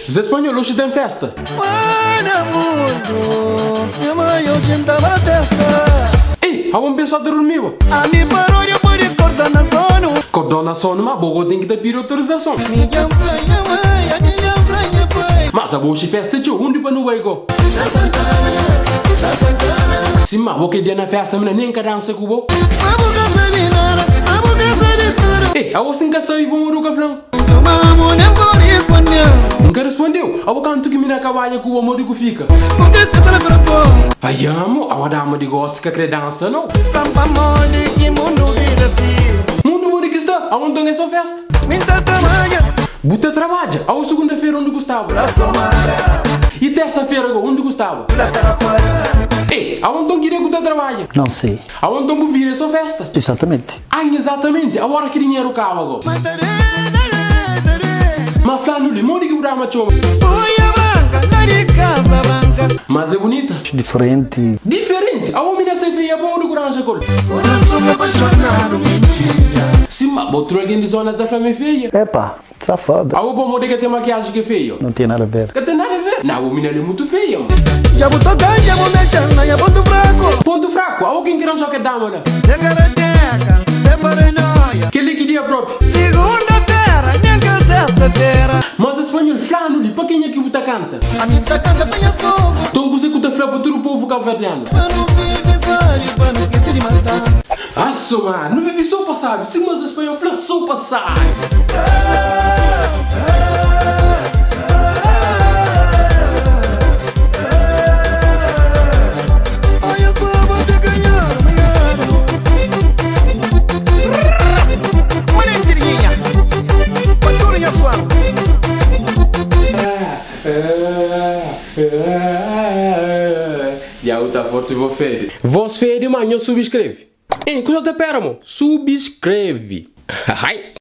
Os espanhóis hoje têm festa. Olha mundo, se mãe hoje tava festa. Ei, a uma pessoa dormiu. A minha paródia pode cortar na sono. Coordenação numa boa tem que ter pedir autorização. Minha mãe, a minha pai. Mas a boa festa de onde para não ego? Sim, mas o que dia na festa nem que dança com o A boca sabe nada, a boca sabe tudo. Ei, a você nunca saiu com o Ruga Flão. Mamo nem correspondeu. Nunca respondeu. A canto que me na cavalha com o amor que fica. Porque se pela coração. Ai, amo, a dama de gosto que a dança não. Sampa mole que mundo vira assim. Mundo que está, aonde é essa festa? Minta trabalha. Buta trabalha, a segunda-feira onde Gustavo. E terça-feira onde Gustavo. Ei, aonde queria que trabalha? Não sei. Aonde eu vir essa festa? Exatamente. Ah, exatamente, a hora que dinheiro cava agora. Mas flano limão de que o chama. Foi a banca, tá de casa banca. Mas é bonita. Diferente. Diferente, a homem nessa feia para onde granja col. Coração apaixonado, mentira. Sim, mas botou alguém de zona da fama feia. Epa, safada. A roupa que tem maquiagem que é feia. Não tem nada a ver. Que tem nada a ver. Não, a homem é muito feia. Já botou ganha, vou mexer, já ponto fraco. Ponto fraco, a alguém que não joga dama, né? Se carateca, se paranoia. Que ele queria próprio. Segunda-feira, nem que sexta-feira. Mas espanhol, flano ali, para quem é que o canta? A minha canta penha fogo. Então você que o flá para todo o povo calvadiano. Pra não viver, pra não esquecer de matar. Ah, só, não vive só passar. Se mas espanhol, flá só passar. Olha só, vou te ganhar, olha a intriguinha. Patrulha fama. E a outra forte vou fede. Vos fede, mas eu subscreve. Ei, coisa te pera, mo. Subscreve. Ai.